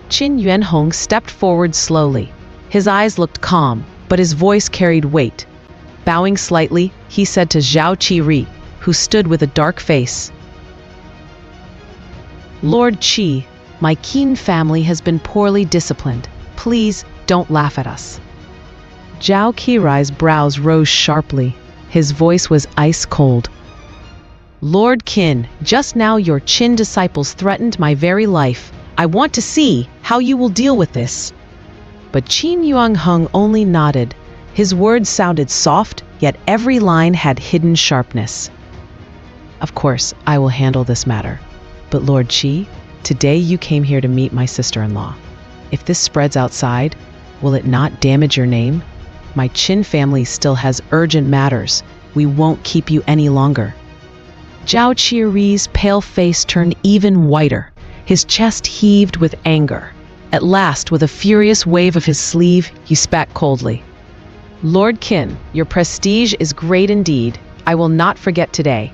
Qin Yuanhong stepped forward slowly. His eyes looked calm, but his voice carried weight. Bowing slightly, he said to Zhao Qi, who stood with a dark face, "Lord Qi, my Qin family has been poorly disciplined. Please don't laugh at us." Zhao Qi's brows rose sharply. His voice was ice cold. "Lord Qin, just now your Qin disciples threatened my very life. I want to see how you will deal with this." But Qin Yuanhong only nodded. His words sounded soft, yet every line had hidden sharpness. "Of course, I will handle this matter. But Lord Qi, today you came here to meet my sister-in-law. If this spreads outside, will it not damage your name? My Qin family still has urgent matters. We won't keep you any longer." Zhao Qi's pale face turned even whiter. His chest heaved with anger. At last, with a furious wave of his sleeve, he spat coldly. "Lord Qin, your prestige is great indeed. I will not forget today."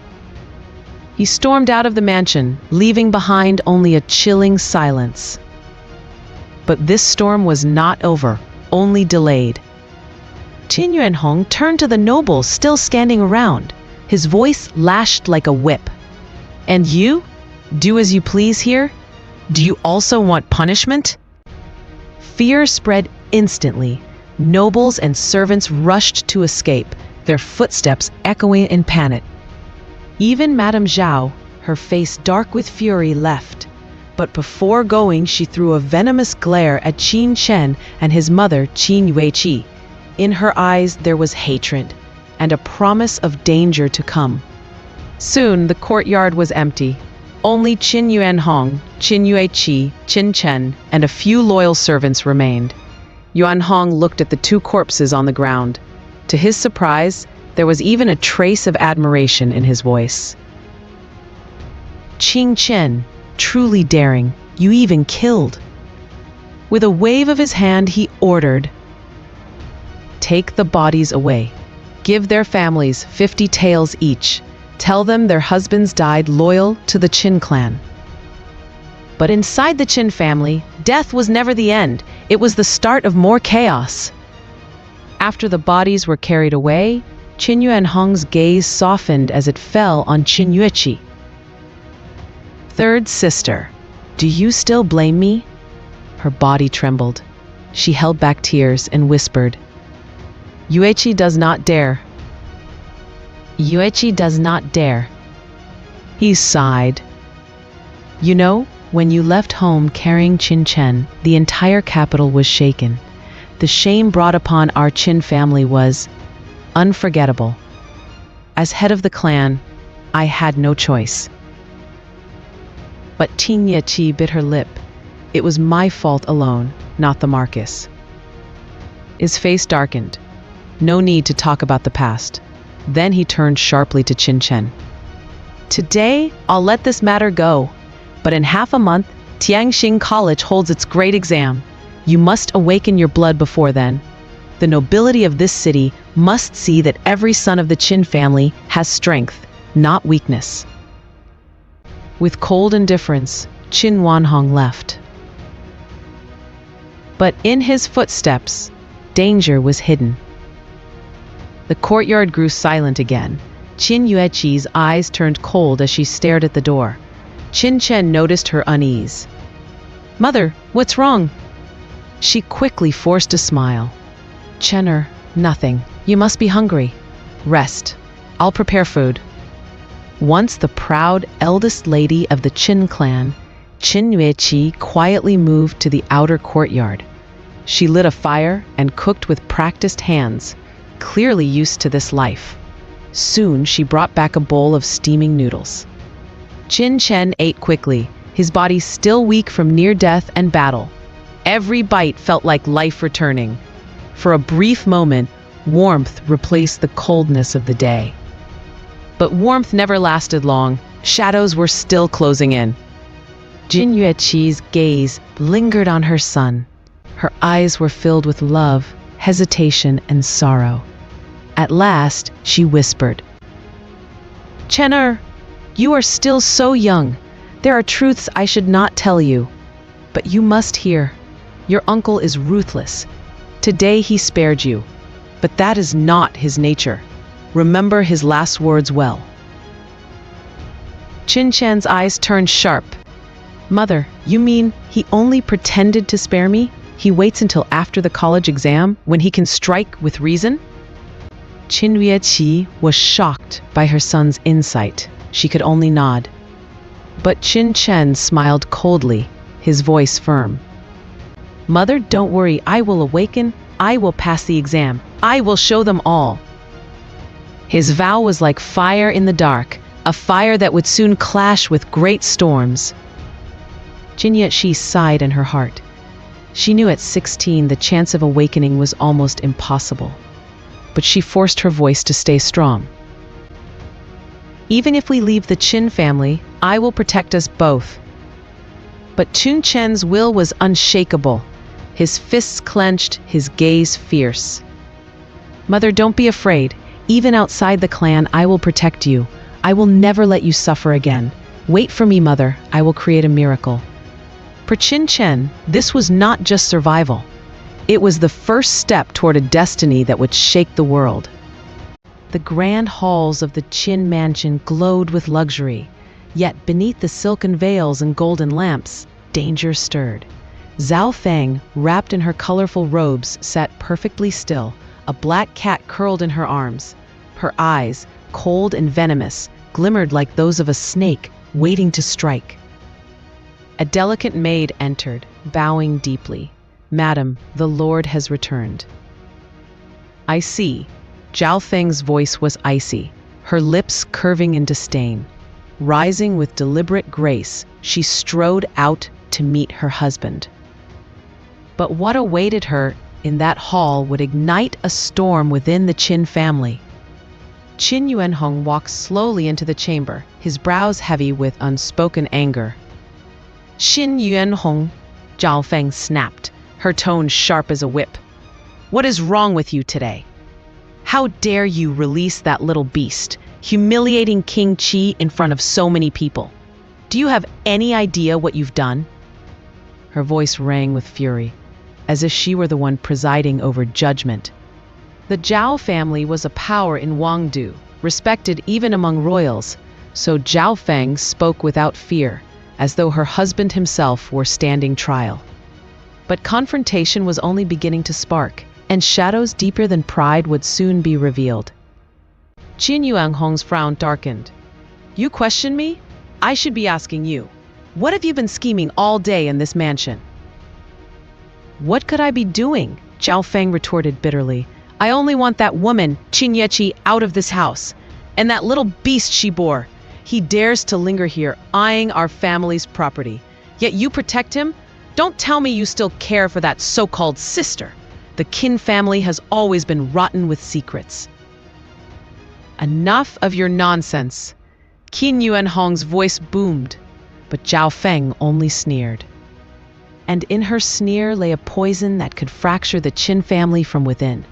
He stormed out of the mansion, leaving behind only a chilling silence. But this storm was not over, only delayed. Qin Yuanhong turned to the nobles still standing around. His voice lashed like a whip. "And you? Do as you please here? Do you also want punishment?" Fear spread instantly. Nobles and servants rushed to escape, their footsteps echoing in panic. Even Madame Zhao, her face dark with fury, left. But before going, she threw a venomous glare at Qin Chen and his mother, Qin Yuechi. In her eyes there was hatred and a promise of danger to come. Soon the courtyard was empty. Only Qin Yuanhong, Qin Yuechi, Qin Chen, and a few loyal servants remained. Yuanhong looked at the two corpses on the ground. To his surprise, there was even a trace of admiration in his voice. "Qin Chen, truly daring, you even killed." With a wave of his hand, he ordered, "Take the bodies away. Give their families 50 taels each. Tell them their husbands died loyal to the Qin Clan." But inside the Qin family, death was never the end. It was the start of more chaos. After the bodies were carried away, Qin Yuanhong's gaze softened as it fell on Qin Yuechi. "Third sister, do you still blame me?" Her body trembled. She held back tears and whispered, "Yuechi does not dare. Yuechi does not dare." He sighed. "You know, when you left home carrying Qin Chen, the entire capital was shaken. The shame brought upon our Qin family was unforgettable. As head of the clan, I had no choice." But Qin Yuechi bit her lip. "It was my fault alone, not the Marcus." His face darkened. No need to talk about the past. Then he turned sharply to Qin Chen. "Today, I'll let this matter go. But in half a month, Tianxing College holds its great exam. You must awaken your blood before then. The nobility of this city must see that every son of the Qin family has strength, not weakness." With cold indifference, Qin Yuanhong left. But in his footsteps, danger was hidden. The courtyard grew silent again. Qin Yuechi's eyes turned cold as she stared at the door. Qin Chen noticed her unease. "Mother, what's wrong?" She quickly forced a smile. "Chenner, nothing. You must be hungry. Rest. I'll prepare food." Once the proud eldest lady of the Qin Clan, Qin Yuechi quietly moved to the outer courtyard. She lit a fire and cooked with practiced hands, clearly used to this life. Soon she brought back a bowl of steaming noodles. Qin Chen ate quickly, his body still weak from near death and battle. Every bite felt like life returning. For a brief moment, warmth replaced the coldness of the day. But warmth never lasted long. Shadows were still closing in. Qin Yuechi's gaze lingered on her son. Her eyes were filled with love, hesitation, and sorrow. At last, she whispered, "Chenner, you are still so young. There are truths I should not tell you." But you must hear. Your uncle is ruthless. Today he spared you, but that is not his nature. Remember his last words well." Qin Chen's eyes turned sharp. "Mother, you mean he only pretended to spare me? He waits until after the college exam when he can strike with reason?" Qin Yuechi was shocked by her son's insight. She could only nod. But Qin Chen smiled coldly, his voice firm. "Mother, don't worry. I will awaken. I will pass the exam. I will show them all." His vow was like fire in the dark, a fire that would soon clash with great storms. Qin Yuechi sighed in her heart. She knew at 16 the chance of awakening was almost impossible. But she forced her voice to stay strong. "Even if we leave the Qin family, I will protect us both." But Qin Chen's will was unshakable. His fists clenched, his gaze fierce. "Mother, don't be afraid. Even outside the clan, I will protect you. I will never let you suffer again. Wait for me, mother. I will create a miracle." For Qin Chen, this was not just survival. It was the first step toward a destiny that would shake the world. The grand halls of the Qin mansion glowed with luxury, yet beneath the silken veils and golden lamps, danger stirred. Zhao Feng, wrapped in her colorful robes, sat perfectly still, a black cat curled in her arms. Her eyes, cold and venomous, glimmered like those of a snake waiting to strike. A delicate maid entered, bowing deeply. "Madam, the Lord has returned." "I see." Zhao Feng's voice was icy, her lips curving in disdain. Rising with deliberate grace, she strode out to meet her husband. But what awaited her in that hall would ignite a storm within the Qin family. Qin Yuanhong walked slowly into the chamber, his brows heavy with unspoken anger. "Qin Yuanhong," Zhao Feng snapped, her tone sharp as a whip. "What is wrong with you today? How dare you release that little beast, humiliating King Qi in front of so many people? Do you have any idea what you've done?" Her voice rang with fury, as if she were the one presiding over judgment. The Zhao family was a power in Wangdu, respected even among royals, so Zhao Feng spoke without fear, as though her husband himself were standing trial. But confrontation was only beginning to spark, and shadows deeper than pride would soon be revealed. Qin Yuanhong's frown darkened. "You question me? I should be asking you. What have you been scheming all day in this mansion?" "What could I be doing?" Zhao Feng retorted bitterly. "I only want that woman, Qin Yuechi, out of this house. And that little beast she bore. He dares to linger here, eyeing our family's property. Yet you protect him? Don't tell me you still care for that so-called sister. The Qin family has always been rotten with secrets." "Enough of your nonsense." Qin Yuanhong's voice boomed, but Zhao Feng only sneered. And in her sneer lay a poison that could fracture the Qin family from within.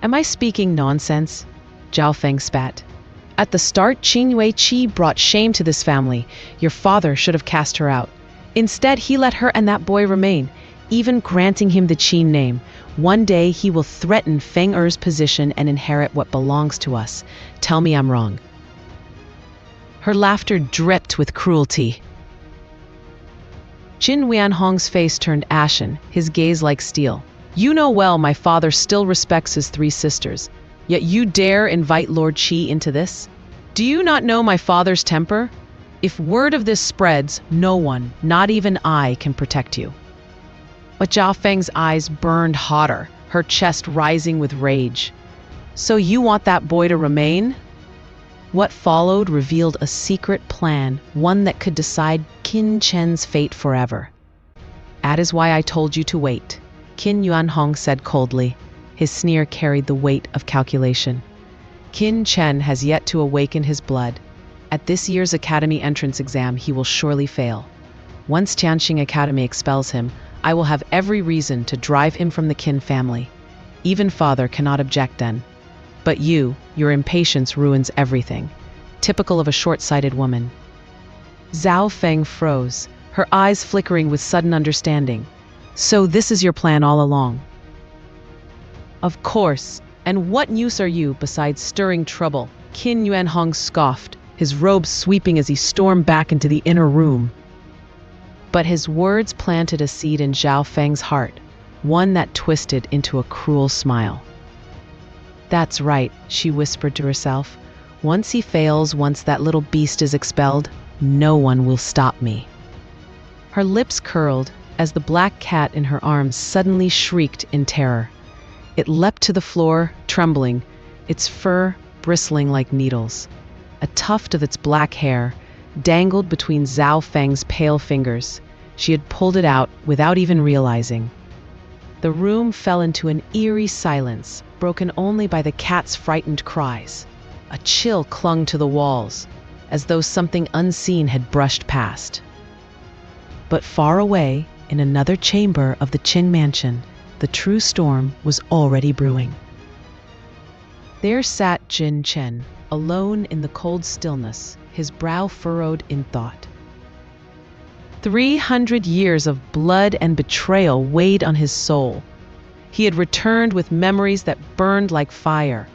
"Am I speaking nonsense?" Zhao Feng spat. "At the start, Qin Yuechi brought shame to this family. Your father should have cast her out. Instead, he let her and that boy remain, even granting him the Qin name. One day, he will threaten Feng Er's position and inherit what belongs to us. Tell me I'm wrong." Her laughter dripped with cruelty. Qin Yuanhong's face turned ashen, his gaze like steel. "You know well my father still respects his three sisters, yet you dare invite Lord Qi into this? Do you not know my father's temper? If word of this spreads, no one, not even I, can protect you." But Zhao Feng's eyes burned hotter, her chest rising with rage. "So you want that boy to remain?" What followed revealed a secret plan, one that could decide Qin Chen's fate forever. "That is why I told you to wait," Qin Yuanhong said coldly. His sneer carried the weight of calculation. "Qin Chen has yet to awaken his blood. At this year's Academy entrance exam, he will surely fail. Once Tianxing Academy expels him, I will have every reason to drive him from the Qin family. Even father cannot object then. But your impatience ruins everything. Typical of a short-sighted woman." Zhao Feng froze, her eyes flickering with sudden understanding. "So this is your plan all along?" "Of course. And what use are you besides stirring trouble?" Qin Yuanhong scoffed, his robes sweeping as he stormed back into the inner room. But his words planted a seed in Zhao Feng's heart, one that twisted into a cruel smile. "That's right," she whispered to herself. "Once he fails, once that little beast is expelled, no one will stop me." Her lips curled as the black cat in her arms suddenly shrieked in terror. It leapt to the floor, trembling, its fur bristling like needles. A tuft of its black hair dangled between Zhao Feng's pale fingers. She had pulled it out without even realizing. The room fell into an eerie silence, broken only by the cat's frightened cries. A chill clung to the walls, as though something unseen had brushed past. But far away, in another chamber of the Qin mansion, the true storm was already brewing. There sat Qin Chen, alone in the cold stillness, his brow furrowed in thought. 300 years of blood and betrayal weighed on his soul. He had returned with memories that burned like fire.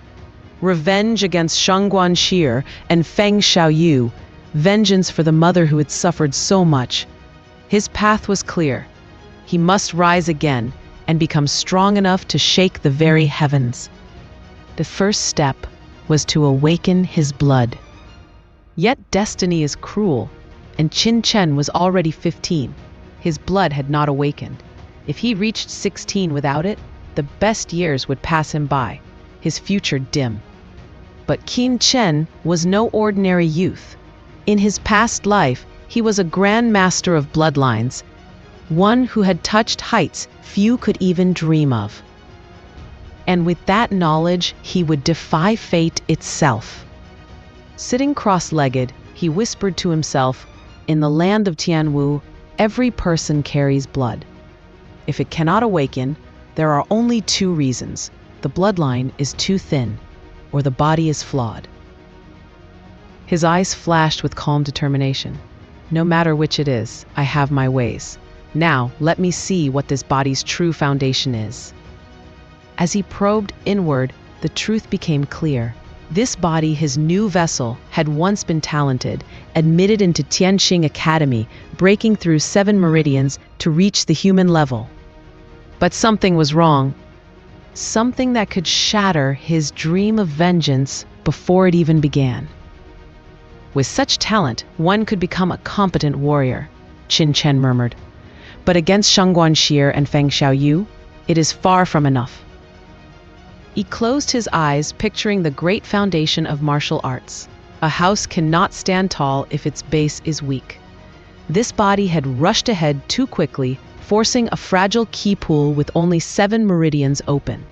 Revenge against Shangguan Shir and Feng Xiaoyu, vengeance for the mother who had suffered so much. His path was clear. He must rise again and become strong enough to shake the very heavens. The first step was to awaken his blood. Yet destiny is cruel, and Qin Chen was already 15. His blood had not awakened. If he reached 16 without it, the best years would pass him by, his future dim. But Qin Chen was no ordinary youth. In his past life, he was a grand master of bloodlines, one who had touched heights few could even dream of. And with that knowledge, he would defy fate itself. Sitting cross-legged, he whispered to himself, "In the land of Tianwu, every person carries blood. If it cannot awaken, there are only two reasons. The bloodline is too thin, or the body is flawed." His eyes flashed with calm determination. "No matter which it is, I have my ways. Now, let me see what this body's true foundation is." As he probed inward, the truth became clear. This body, his new vessel, had once been talented, admitted into Tianxing Academy, breaking through 7 meridians to reach the human level. But something was wrong. Something that could shatter his dream of vengeance before it even began. "With such talent, one could become a competent warrior," Qin Chen murmured. "But against Shangguan Shir and Feng Xiaoyu, it is far from enough." He closed his eyes, picturing the great foundation of martial arts. A house cannot stand tall if its base is weak. This body had rushed ahead too quickly, forcing a fragile key pool with only 7 meridians open.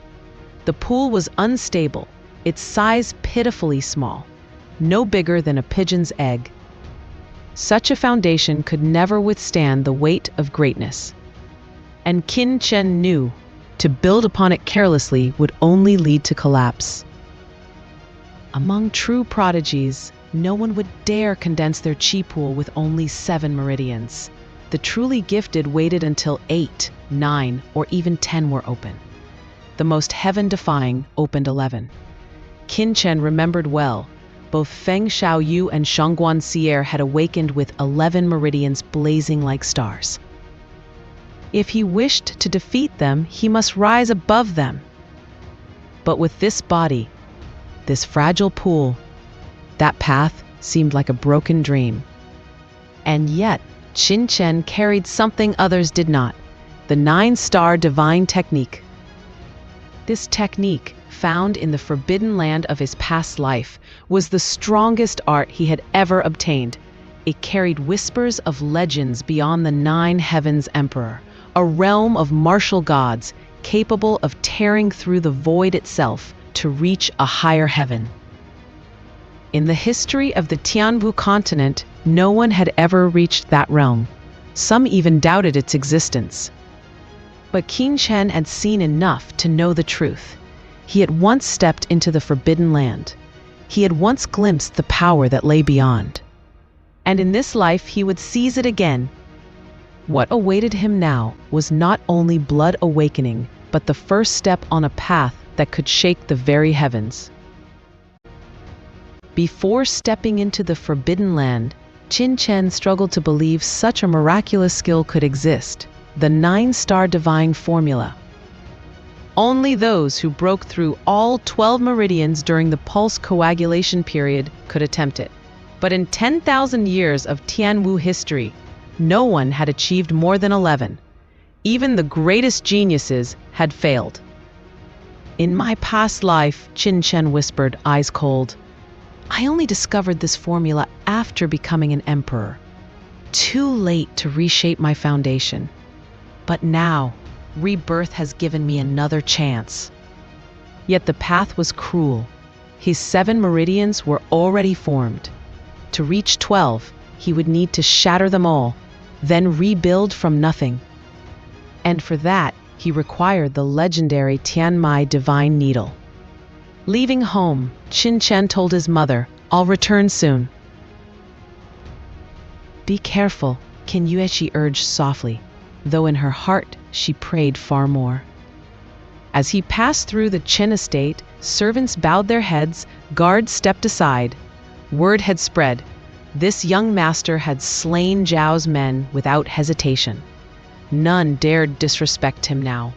The pool was unstable, its size pitifully small, no bigger than a pigeon's egg. Such a foundation could never withstand the weight of greatness. And Qin Chen knew to build upon it carelessly would only lead to collapse. Among true prodigies, no one would dare condense their chi pool with only 7 meridians. The truly gifted waited until 8, 9, or even 10 were open. The most heaven-defying opened 11. Qin Chen remembered well. Both Feng Xiaoyu and Shangguan Xie had awakened with 11 meridians blazing like stars. If he wished to defeat them, he must rise above them. But with this body, this fragile pool, that path seemed like a broken dream. And yet, Qin Chen carried something others did not, the 9-star divine technique. This technique, found in the forbidden land of his past life, was the strongest art he had ever obtained. It carried whispers of legends beyond the 9 heavens emperor, a realm of martial gods capable of tearing through the void itself to reach a higher heaven. In the history of the Tianwu continent, no one had ever reached that realm. Some even doubted its existence. But Qin Chen had seen enough to know the truth. He had once stepped into the forbidden land. He had once glimpsed the power that lay beyond. And in this life he would seize it again. What awaited him now was not only blood awakening, but the first step on a path that could shake the very heavens. Before stepping into the Forbidden Land, Qin Chen struggled to believe such a miraculous skill could exist, the 9-star divine formula. Only those who broke through all 12 meridians during the pulse coagulation period could attempt it. But in 10,000 years of Tianwu history, no one had achieved more than 11. Even the greatest geniuses had failed. "In my past life," Qin Chen whispered, eyes cold, "I only discovered this formula after becoming an emperor. Too late to reshape my foundation. But now, Rebirth has given me another chance." Yet the path was cruel. His 7 meridians were already formed. To reach 12, he would need to shatter them all, then rebuild from nothing. And for that, he required the legendary Tianmai Divine Needle. Leaving home, Qin Chen told his mother, "I'll return soon." "Be careful," Qin Yuechi urged softly, though in her heart she prayed far more. As he passed through the Qin estate, servants bowed their heads, guards stepped aside. Word had spread. This young master had slain Zhao's men without hesitation. None dared disrespect him now.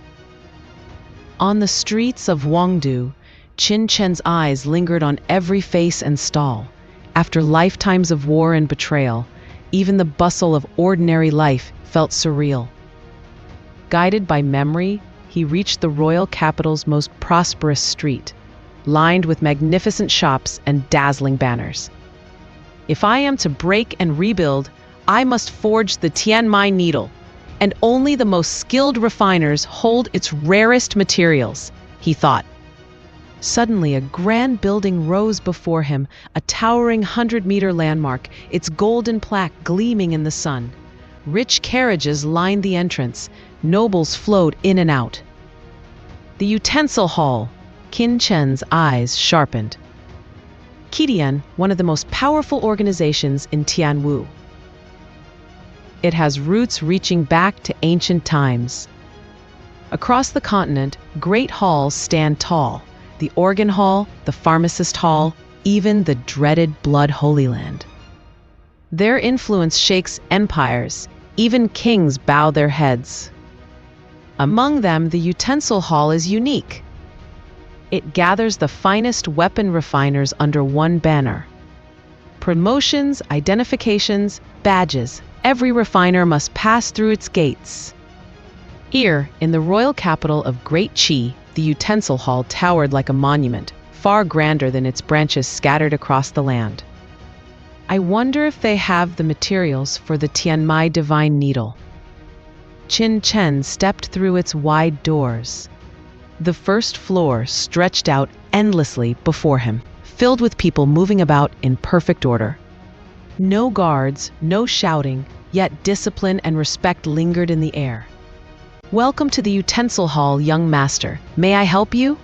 On the streets of Huangdu, Qin Chen's eyes lingered on every face and stall. After lifetimes of war and betrayal, even the bustle of ordinary life felt surreal. Guided by memory, he reached the royal capital's most prosperous street, lined with magnificent shops and dazzling banners. "If I am to break and rebuild, I must forge the Tianmai Needle, and only the most skilled refiners hold its rarest materials," he thought. Suddenly, a grand building rose before him, a towering 100-meter landmark, its golden plaque gleaming in the sun. Rich carriages lined the entrance. Nobles flowed in and out. The Utensil Hall. Qin Chen's eyes sharpened. Qidian, one of the most powerful organizations in Tianwu. It has roots reaching back to ancient times. Across the continent, great halls stand tall. The Organ Hall, the Pharmacist Hall, even the dreaded Blood Holy Land. Their influence shakes empires. Even kings bow their heads. Among them, the Utensil Hall is unique. It gathers the finest weapon refiners under one banner. Promotions, identifications, badges. Every refiner must pass through its gates. Here, in the royal capital of Great Qi, the Utensil Hall towered like a monument, far grander than its branches scattered across the land. "I wonder if they have the materials for the Tianmai Divine Needle." Qin Chen stepped through its wide doors. The first floor stretched out endlessly before him, filled with people moving about in perfect order. No guards, no shouting, yet discipline and respect lingered in the air. "Welcome to the Utensil Hall, young master. May I help you?"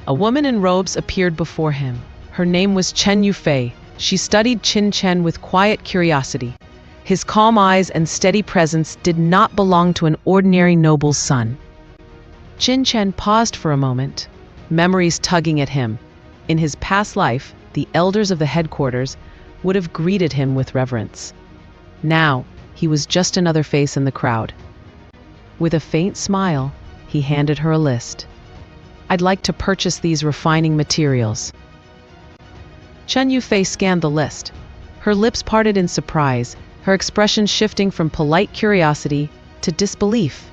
A woman in robes appeared before him. Her name was Chen Yufei. She studied Qin Chen with quiet curiosity. His calm eyes and steady presence did not belong to an ordinary noble's son. Qin Chen paused for a moment, memories tugging at him. In his past life, the elders of the headquarters would have greeted him with reverence. Now, he was just another face in the crowd. With a faint smile, he handed her a list. "I'd like to purchase these refining materials." Chen Yufei scanned the list. Her lips parted in surprise, her expression shifting from polite curiosity to disbelief.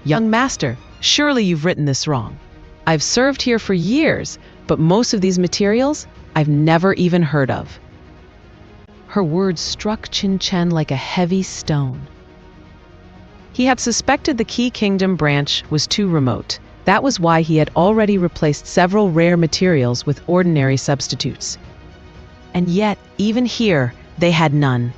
"Young master, surely you've written this wrong. I've served here for years, but most of these materials I've never even heard of." Her words struck Qin Chen like a heavy stone. He had suspected the Qi Kingdom branch was too remote. That was why he had already replaced several rare materials with ordinary substitutes. And yet, even here, they had none.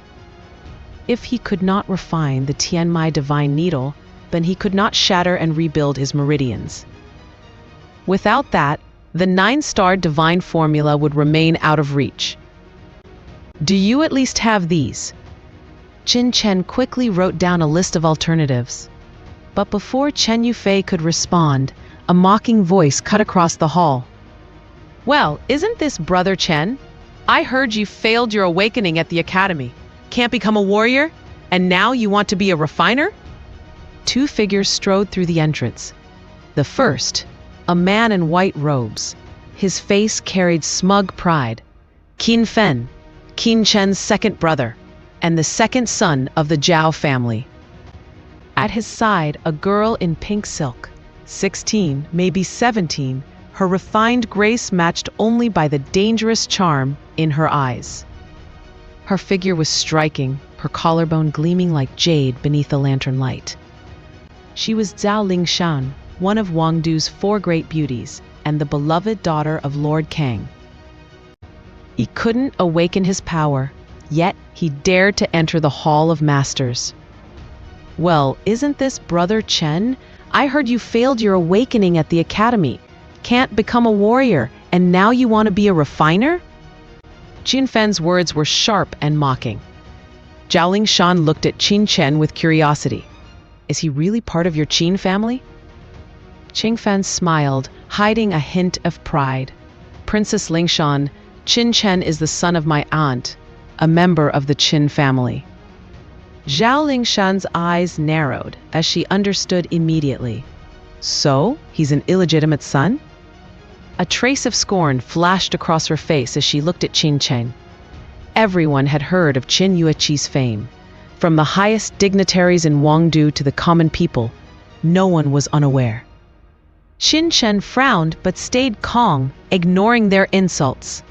If he could not refine the Tianmai Divine Needle, then he could not shatter and rebuild his meridians. Without that, the 9-star divine formula would remain out of reach. "Do you at least have these?" Qin Chen quickly wrote down a list of alternatives. But before Chen Yufei could respond, a mocking voice cut across the hall. "Well, isn't this Brother Chen? I heard you failed your awakening at the academy. Can't become a warrior? And now you want to be a refiner?" Two figures strode through the entrance. The first, a man in white robes. His face carried smug pride. Qin Fen, Qin Chen's second brother, and the second son of the Zhao family. At his side, a girl in pink silk, 16, maybe 17, her refined grace matched only by the dangerous charm in her eyes. Her figure was striking, her collarbone gleaming like jade beneath the lantern light. She was Zhao Lingshan, one of Wangdu's 4 great beauties, and the beloved daughter of Lord Kang. He couldn't awaken his power, yet he dared to enter the Hall of Masters. "Well, isn't this Brother Chen? I heard you failed your awakening at the academy. Can't become a warrior, and now you want to be a refiner?" Qin Fen's words were sharp and mocking. Zhao Lingshan looked at Qin Chen with curiosity. "Is he really part of your Qin family?" Qin Fen smiled, hiding a hint of pride. "Princess Lingshan, Qin Chen is the son of my aunt, a member of the Qin family." Zhao Lingshan's eyes narrowed as she understood immediately. "So, he's an illegitimate son?" A trace of scorn flashed across her face as she looked at Qin Chen. Everyone had heard of Qin Yuechi's fame. From the highest dignitaries in Wangdu to the common people, no one was unaware. Qin Chen frowned but stayed calm, ignoring their insults.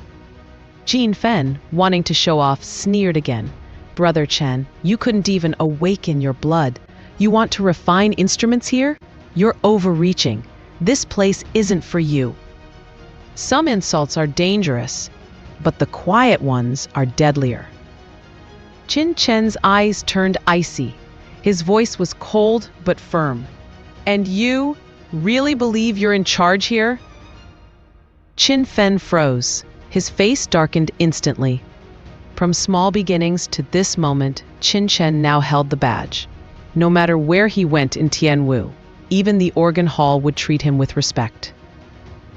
Qin Fen, wanting to show off, sneered again. "Brother Chen, you couldn't even awaken your blood. You want to refine instruments here? You're overreaching. This place isn't for you." Some insults are dangerous, but the quiet ones are deadlier. Qin Chen's eyes turned icy. His voice was cold but firm. "And you really believe you're in charge here?" Qin Fen froze. His face darkened instantly. From small beginnings to this moment, Qin Chen now held the badge. No matter where he went in Tianwu, even the organ hall would treat him with respect.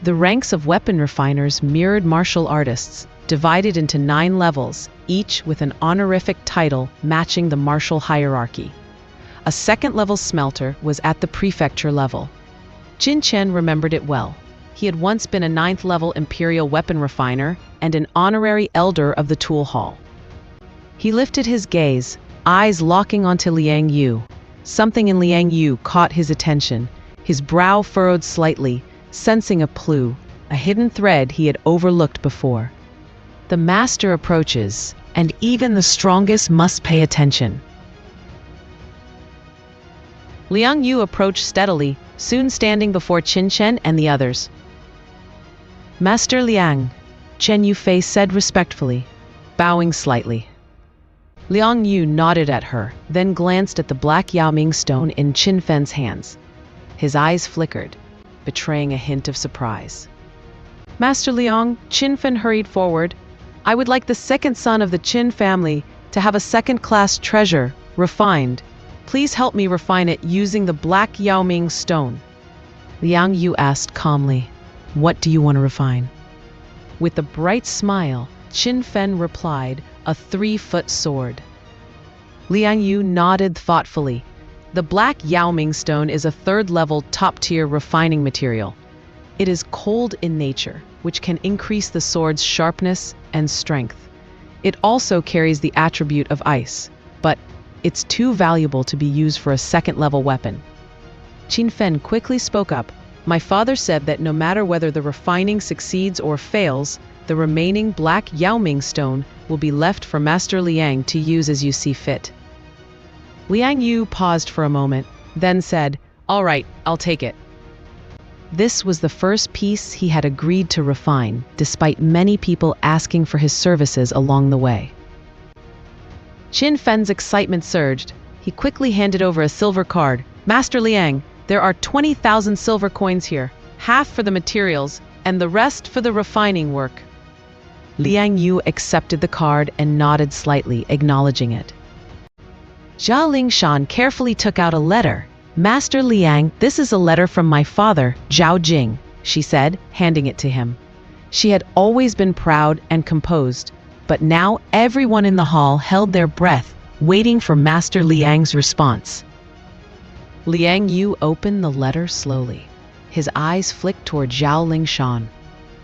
The ranks of weapon refiners mirrored martial artists, divided into 9 levels, each with an honorific title matching the martial hierarchy. A second-level smelter was at the prefecture level. Qin Chen remembered it well. He had once been a 9th-level imperial weapon refiner and an honorary elder of the tool hall. He lifted his gaze, eyes locking onto Liang Yu. Something in Liang Yu caught his attention. His brow furrowed slightly, sensing a clue, a hidden thread he had overlooked before. The master approaches, and even the strongest must pay attention. Liang Yu approached steadily, soon standing before Qin Chen and the others. "Master Liang," Chen Yufei said respectfully, bowing slightly. Liang Yu nodded at her, then glanced at the black Yaoming stone in Qin Fen's hands. His eyes flickered, betraying a hint of surprise. "Master Liang," Qin Fen hurried forward, "I would like the second son of the Qin family to have a second-class treasure, refined. Please help me refine it using the black Yaoming stone." Liang Yu asked calmly, "What do you want to refine?" With a bright smile, Qin Fen replied, "A 3-foot sword." Liang Yu nodded thoughtfully. The black Yaoming stone is a 3rd-level top-tier refining material. It is cold in nature, which can increase the sword's sharpness and strength. It also carries the attribute of ice, but it's too valuable to be used for a 2nd-level weapon. Qin Fen quickly spoke up. "My father said that no matter whether the refining succeeds or fails, the remaining black Yaoming stone will be left for Master Liang to use as you see fit." Liang Yu paused for a moment, then said, "All right, I'll take it." This was the first piece he had agreed to refine, despite many people asking for his services along the way. Qin Fen's excitement surged. He quickly handed over a silver card. "Master Liang, there are 20,000 silver coins here, half for the materials and the rest for the refining work." Liang Yu accepted the card and nodded slightly, acknowledging it. Zhao Lingshan carefully took out a letter. "Master Liang, this is a letter from my father, Zhao Jing," she said, handing it to him. She had always been proud and composed, but now everyone in the hall held their breath, waiting for Master Liang's response. Liang Yu opened the letter slowly. His eyes flicked toward Zhao Lingshan.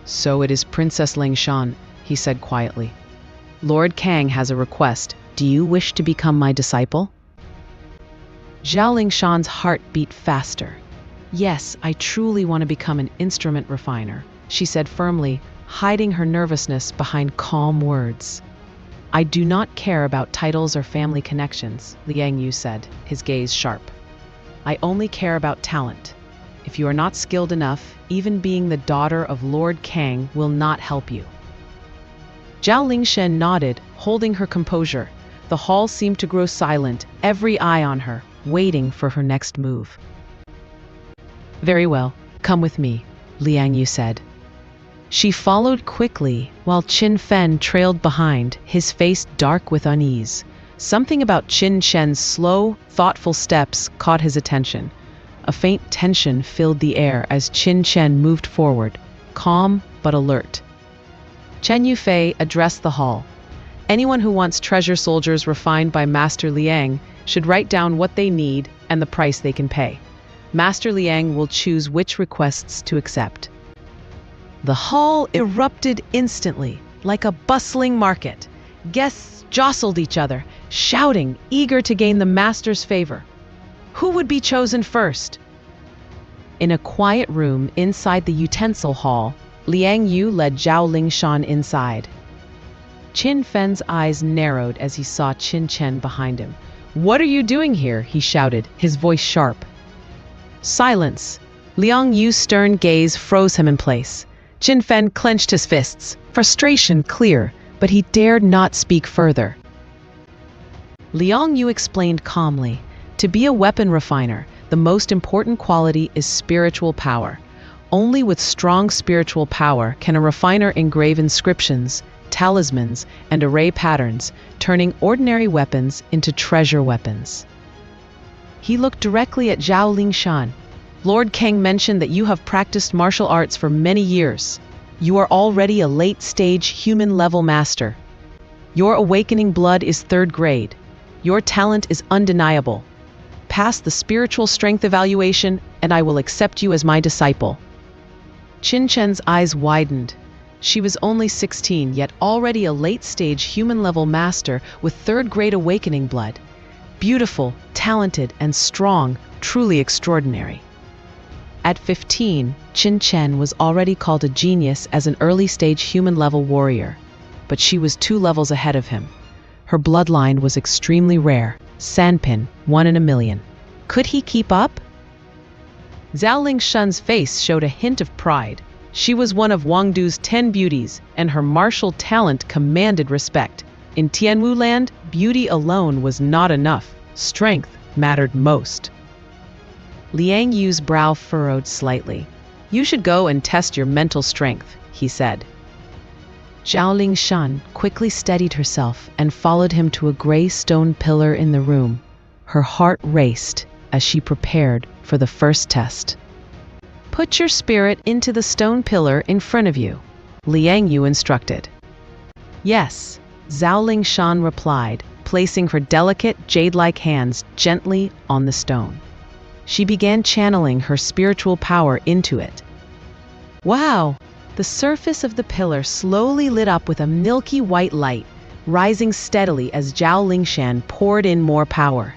"So it is Princess Lingshan," he said quietly. "Lord Kang has a request. Do you wish to become my disciple?" Zhao Lingshan's heart beat faster. "Yes, I truly want to become an instrument refiner," she said firmly, hiding her nervousness behind calm words. "I do not care about titles or family connections," Liang Yu said, his gaze sharp. "I only care about talent. If you are not skilled enough, even being the daughter of Lord Kang will not help you." Zhao Lingshan nodded, holding her composure. The hall seemed to grow silent, every eye on her, waiting for her next move. "Very well, come with me," Liang Yu said. She followed quickly, while Qin Fen trailed behind, his face dark with unease. Something about Qin Chen's slow, thoughtful steps caught his attention. A faint tension filled the air as Qin Chen moved forward, calm but alert. Chen Yufei addressed the hall. "Anyone who wants treasure soldiers refined by Master Liang should write down what they need and the price they can pay. Master Liang will choose which requests to accept." The hall erupted instantly, like a bustling market. Guests jostled each other, shouting, eager to gain the master's favor. Who would be chosen first? In a quiet room inside the Utensil Hall, Liang Yu led Zhao Lingshan inside. Qin Fen's eyes narrowed as he saw Qin Chen behind him. "What are you doing here?" he shouted, his voice sharp. Silence. Liang Yu's stern gaze froze him in place. Qin Fen clenched his fists, frustration clear, but he dared not speak further. Liang Yu explained calmly, "To be a weapon refiner, the most important quality is spiritual power. Only with strong spiritual power can a refiner engrave inscriptions, talismans, and array patterns, turning ordinary weapons into treasure weapons." He looked directly at Zhao Lingshan. "Lord Kang mentioned that you have practiced martial arts for many years. You are already a late-stage human-level master. Your awakening blood is 3rd grade. Your talent is undeniable. Pass the spiritual strength evaluation, and I will accept you as my disciple." Qin Chen's eyes widened. She was only 16, yet already a late-stage human-level master with 3rd grade awakening blood. Beautiful, talented, and strong, truly extraordinary. At 15, Qin Chen was already called a genius as an early-stage human-level warrior, but she was 2 levels ahead of him. Her bloodline was extremely rare, Sanpin, 1 in a million. Could he keep up? Zhao Lingshan's face showed a hint of pride. She was one of Wangdu's 10 beauties, and her martial talent commanded respect. In Tianwu land, beauty alone was not enough. Strength mattered most. Liang Yu's brow furrowed slightly. "You should go and test your mental strength," he said. Zhao Lingshan quickly steadied herself and followed him to a gray stone pillar in the room. Her heart raced as she prepared for the first test. "Put your spirit into the stone pillar in front of you," Liang Yu instructed. "Yes," Zhao Lingshan replied, placing her delicate, jade-like hands gently on the stone. She began channeling her spiritual power into it. Wow! The surface of the pillar slowly lit up with a milky white light, rising steadily as Zhao Lingshan poured in more power.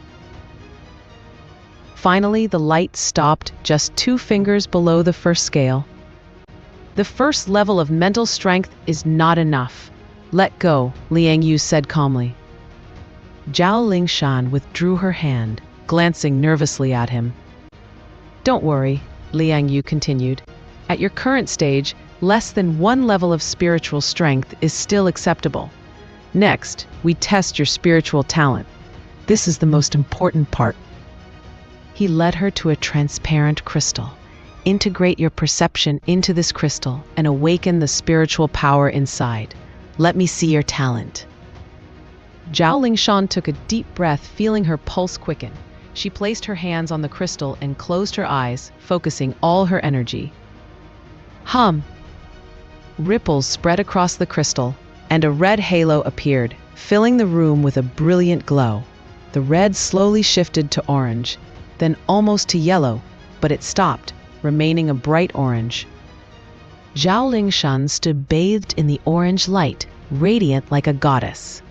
Finally, the light stopped just 2 fingers below the first scale. "The first level of mental strength is not enough. Let go," Liang Yu said calmly. Zhao Lingshan withdrew her hand, glancing nervously at him. "Don't worry," Liang Yu continued. "At your current stage, less than 1 level of spiritual strength is still acceptable. Next, we test your spiritual talent. This is the most important part." He led her to a transparent crystal. "Integrate your perception into this crystal and awaken the spiritual power inside. Let me see your talent." Zhao Lingshan took a deep breath, feeling her pulse quicken. She placed her hands on the crystal and closed her eyes, focusing all her energy. Hum! Ripples spread across the crystal, and a red halo appeared, filling the room with a brilliant glow. The red slowly shifted to orange, then almost to yellow, but it stopped, remaining a bright orange. Zhao Lingshan stood bathed in the orange light, radiant like a goddess.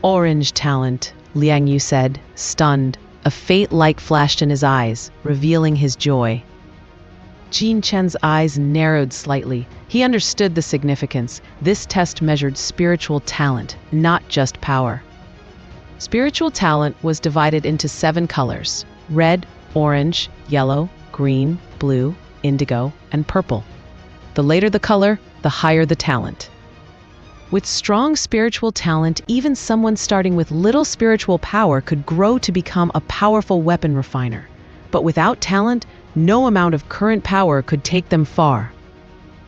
Orange talent, Liang Yu said, stunned. A faint light flashed in his eyes, revealing his joy. Qin Chen's eyes narrowed slightly. He understood the significance. This test measured spiritual talent, not just power. Spiritual talent was divided into 7 colors: red, orange, yellow, green, blue, indigo, and purple. The later the color, the higher the talent. With strong spiritual talent, even someone starting with little spiritual power could grow to become a powerful weapon refiner. But without talent, no amount of current power could take them far.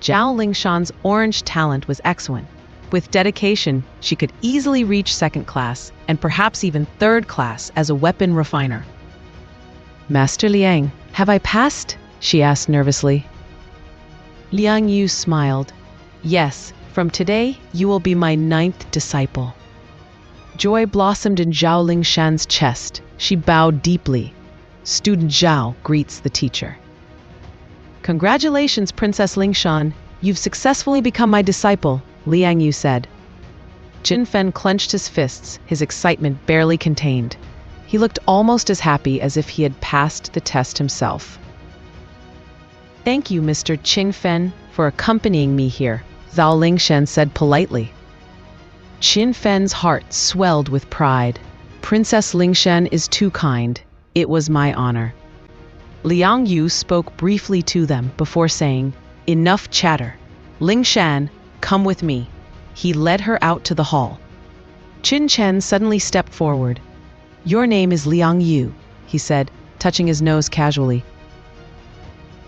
Zhao Lingshan's orange talent was excellent. With dedication, she could easily reach 2nd class, and perhaps even 3rd class as a weapon refiner. Master Liang, have I passed? She asked nervously. Liang Yu smiled. Yes, from today you will be my 9th disciple. Joy blossomed in Zhao Lingshan's chest. She bowed deeply. Student Zhao greets the teacher. Congratulations, Princess Lingshan. You've successfully become my disciple, Liang Yu said. Qin Fen clenched his fists, his excitement barely contained. He looked almost as happy as if he had passed the test himself. Thank you, Mr. Qin Fen, for accompanying me here, Zhao Lingshan said politely. Qin Fen's heart swelled with pride. Princess Lingshan is too kind. It was my honor. Liang Yu spoke briefly to them before saying, Enough chatter. Lingshan, come with me. He led her out to the hall. Qin Chen suddenly stepped forward. Your name is Liang Yu, he said, touching his nose casually.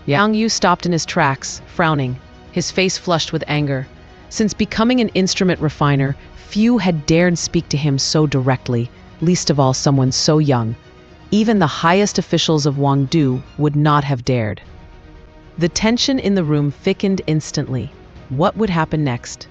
Liang Yu stopped in his tracks, frowning, his face flushed with anger. Since becoming an instrument refiner, few had dared speak to him so directly, least of all someone so young. Even the highest officials of Wangdu would not have dared. The tension in the room thickened instantly. What would happen next?